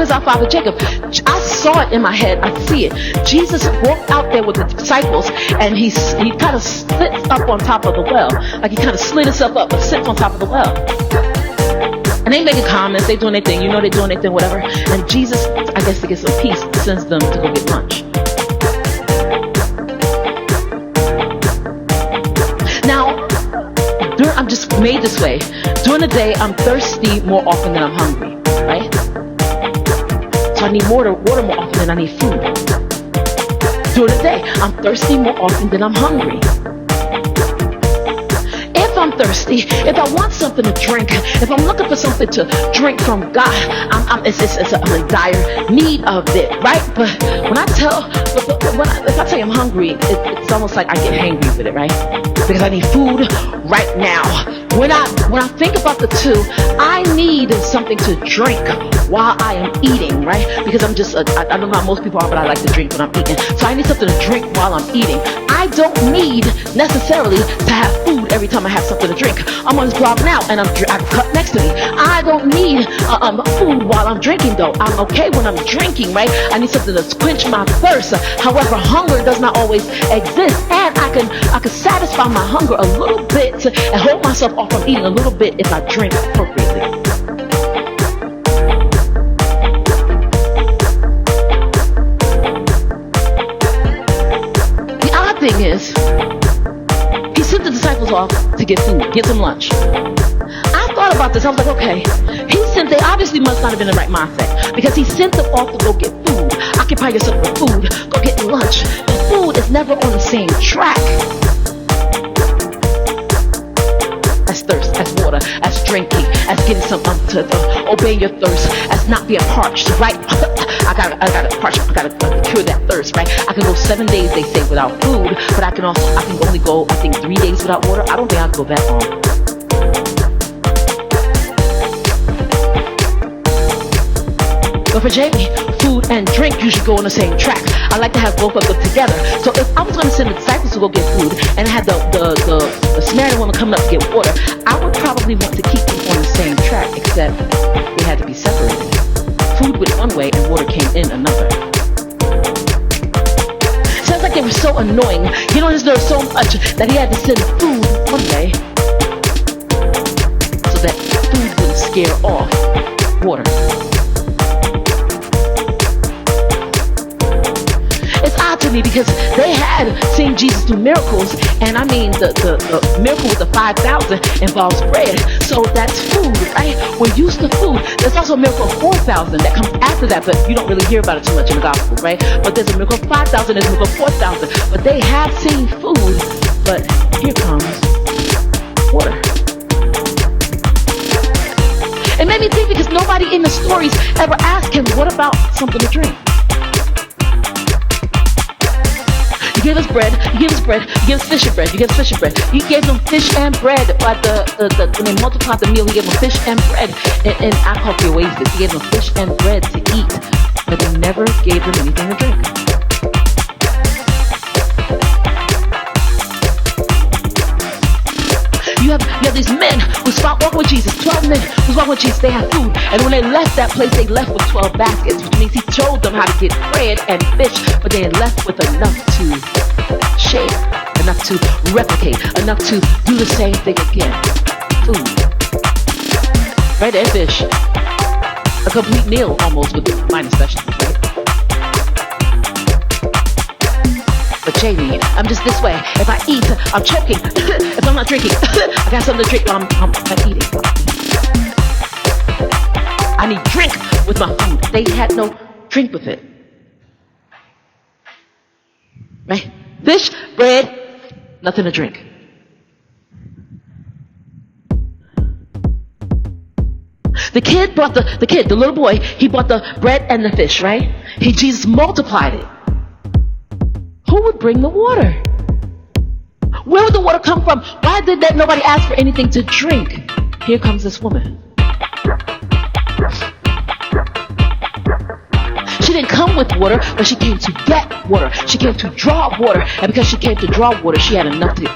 is our father Jacob. I saw it in my head. I see it. Jesus walked out there with the disciples, and he kind of sits up on top of the well. Like he kind of slid himself up, but sits on top of the well. And they making comments, they doing their thing, they doing their thing, whatever. And Jesus, I guess to get some peace, sends them to go get lunch. Now, I'm just made this way. During the day, I'm thirsty more often than I'm hungry, right? So I need water more often than I need food. During the day, I'm thirsty more often than I'm hungry. If I'm thirsty, if I want something to drink, if I'm looking for something to drink from God, I'm in dire need of it, right? But when I tell, if I tell you I'm hungry, it's almost like I get hangry with it, right? Because I need food right now. When I think about the two, I need something to drink while I am eating, right? Because I don't know how most people are, but I like to drink when I'm eating. So I need something to drink while I'm eating. I don't need necessarily to have food every time I have something to drink. I'm on this blog now, and I have a cup next to me. I don't need food while I'm drinking, though. I'm okay when I'm drinking, right? I need something to quench my thirst. However, hunger does not always exist, and I can satisfy my hunger a little bit and hold myself off from eating a little bit if I drink appropriately. Thing is, he sent the disciples off to get food, get some lunch. I thought about this. I was like, okay, they obviously must not have been in the right mindset, because he sent them off to go get food. Occupy yourself with food, go get lunch. The food is never on the same track. As thirst, as water, as drinking, as getting some to obeying your thirst, as not being parched, right? I gotta cure that thirst, right? I can go 7 days, they say, without food, but I can only go, I think, 3 days without water. I don't think I can go that long. But for Jamie, food and drink usually go on the same track. I like to have both of them together. So if I was going to send the disciples to go get food, and I had the Samaritan woman coming up to get water, I would probably want to keep them on the same track, except they had to be separated. Food went one way and water came in another. Sounds like they were so annoying. You know, there's so much that he had to send food one way so that food wouldn't scare off water. It's odd to me because they had seen Jesus do miracles, and I mean the miracle with the 5,000 involves bread, so that's food, right? We're used to food. There's also a miracle of 4,000 that comes after that, but you don't really hear about it too much in the gospel, right? But there's a miracle of 5,000, there's a miracle of 4,000, but they have seen food, but here comes water. It made me think because nobody in the stories ever asked him, what about something to drink? You gave us bread, you gave us bread, you gave us fish and bread, you gave us fish and bread. You gave them fish and bread, but when they multiplied the meal, he gave them fish and bread. And I call it oasis. He gave them fish and bread to eat, but he never gave them anything to drink. You have these men who start walking with Jesus, 12 men who walking with Jesus, they had food. And when they left that place, they left with 12 baskets, which means he told them how to get bread and fish, but they had left with enough to share, enough to replicate, enough to do the same thing again. Food. Bread and fish. A complete meal almost with the minor specialties, right? But Jamie, I'm just this way. If I eat, I'm choking. If I'm not drinking, I got something to drink while I'm eating. I need drink with my food. They had no drink with it. Right? Fish, bread, nothing to drink. The little boy, he brought the bread and the fish, right? Jesus multiplied it. Who would bring the water? Where would the water come from? Why did nobody ask for anything to drink? Here comes this woman. She didn't come with water, but she came to get water. She came to draw water. And because she came to draw water, she had enough to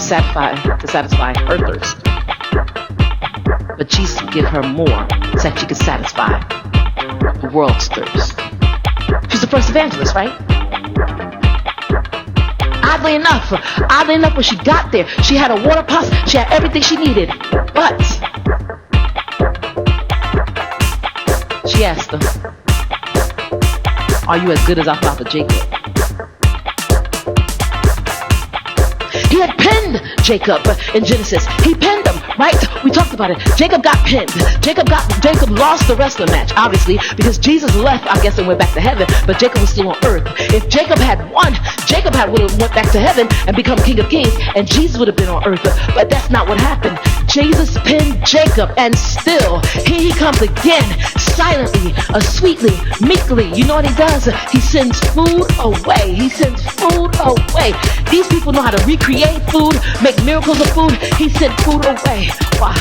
satisfy her thirst. But Jesus would give her more so that she could satisfy the world's thirst. She's the first evangelist, right? Oddly enough, when she got there, she had a water pot, she had everything she needed. But she asked them, are you as good as our father Jacob? He had pinned Jacob in Genesis. He pinned him, right? We talked about it. Jacob got pinned. Jacob lost the wrestling match, obviously, because Jesus left, I guess, and went back to heaven, but Jacob was still on earth. If Jacob had won, Jacob would have went back to heaven and become King of Kings, and Jesus would have been on earth. But that's not what happened. Jesus pinned Jacob, and still, here he comes again, silently, sweetly, meekly. You know what he does? He sends food away. He sends food away. These people know how to recreate food, make miracles of food. He sent food away. Wow.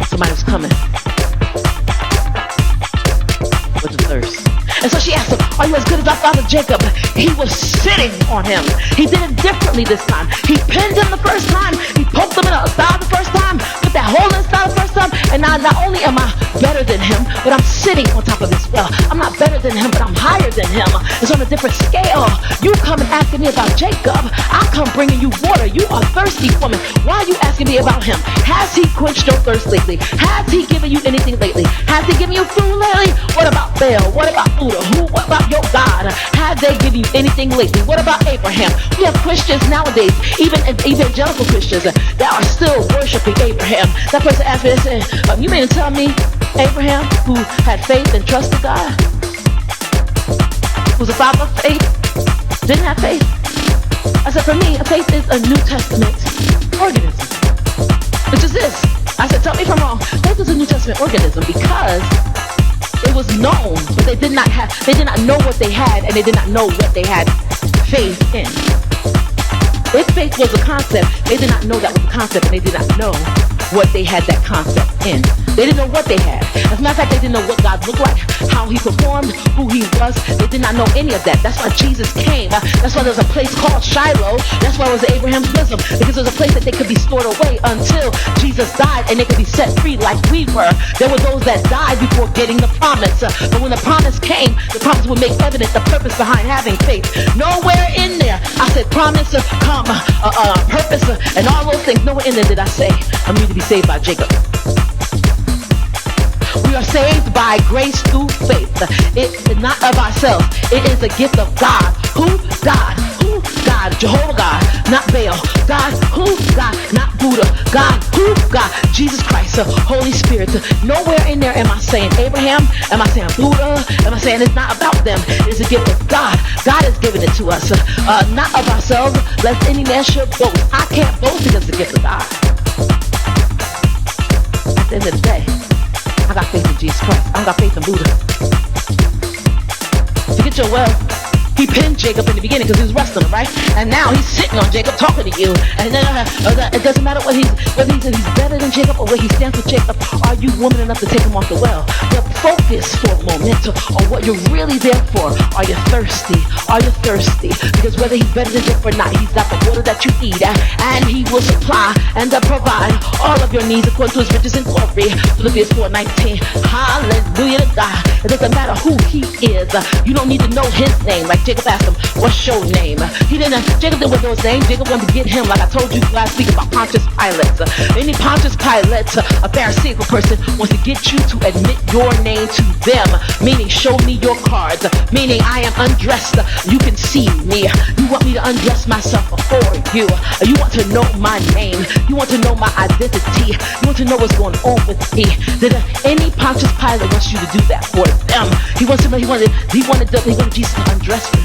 Somebody was coming with the thirst. And so she asked him, are you as good as our father Jacob? He was sitting on him. He did it differently this time. He pinned him the first time. He poked him in the thigh the first time. Put that hole in his thigh the first time. And now not only am I better than him, but I'm sitting on top of his well. I'm not better than him, but I'm higher than him. It's on a different scale. You come and asking me about Jacob. I come bringing you water. You are thirsty woman. Why are you asking me about him? Has he quenched your thirst lately? Has he given you anything lately? Has he given you food lately? What about Baal? What about Buddha? What about your God? Have they given you anything lately? What about Abraham? We have Christians nowadays, even evangelical Christians, that are still worshiping Abraham. That person asked me, they said, you mean to tell me Abraham, who had faith and trusted God, who's a father of faith, didn't have faith? I said, for me, faith is a New Testament organism. Which is this. I said, tell me if I'm wrong. Faith is a New Testament organism because it was known, but they did not know what they had, and they did not know what they had faith in. If faith was a concept, they did not know that was a concept, and they did not know what they had that concept in. They didn't know what they had. As a matter of fact, they didn't know what God looked like, how he performed, who he was. They did not know any of that. That's why Jesus came. That's why there's a place called Shiloh. That's why it was Abraham's bosom, because it was a place that they could be stored away until Jesus died, and they could be set free like we were. There were those that died before getting the promise. But when the promise came, the promise would make evident the purpose behind having faith. Nowhere in there, I said promise, come, purpose, and all those things. Nowhere in there did I say, I need to be saved by Jacob. We are saved by grace through faith. It's not of ourselves. It is a gift of God. Who? God. Who? God. Jehovah God, not Baal. God. Who? God, not Buddha. God. Who? God. Jesus Christ. Holy Spirit. Nowhere in there am I saying Abraham. Am I saying Buddha? Am I saying it's not about them? It's a gift of God. God has given it to us. Not of ourselves, lest any man should boast. I can't boast because it's a gift of God. At the end of the day, I got faith in Jesus Christ. I don't got faith in Buddha. To get your well, he pinned Jacob in the beginning because he was wrestling him, right? And now he's sitting on Jacob talking to you. And then it doesn't matter whether he's better than Jacob or where he stands with Jacob. Are you woman enough to take him off the well? But focus for a moment on what you're really there for. Are you thirsty? Are you thirsty? Because whether he's better than Jacob or not, he's got the water that you need. And he will supply and provide all of your needs according to his riches and glory. Philippians 4:19. Hallelujah to God. It doesn't matter who he is. You don't need to know his name. Like Jacob asked him, what's your name? Jacob didn't know his name. Jacob wanted to get him, like I told you last week about Pontius Pilate. Any Pontius Pilate, a Pharisaical person, wants to get you to admit your name to them. Meaning, show me your cards. Meaning, I am undressed. You can see me. You want me to undress myself before you. You want to know my name. You want to know my identity. You want to know what's going on with me. Any Pontius Pilate wants you to do that for them. He wanted Jesus to undress him.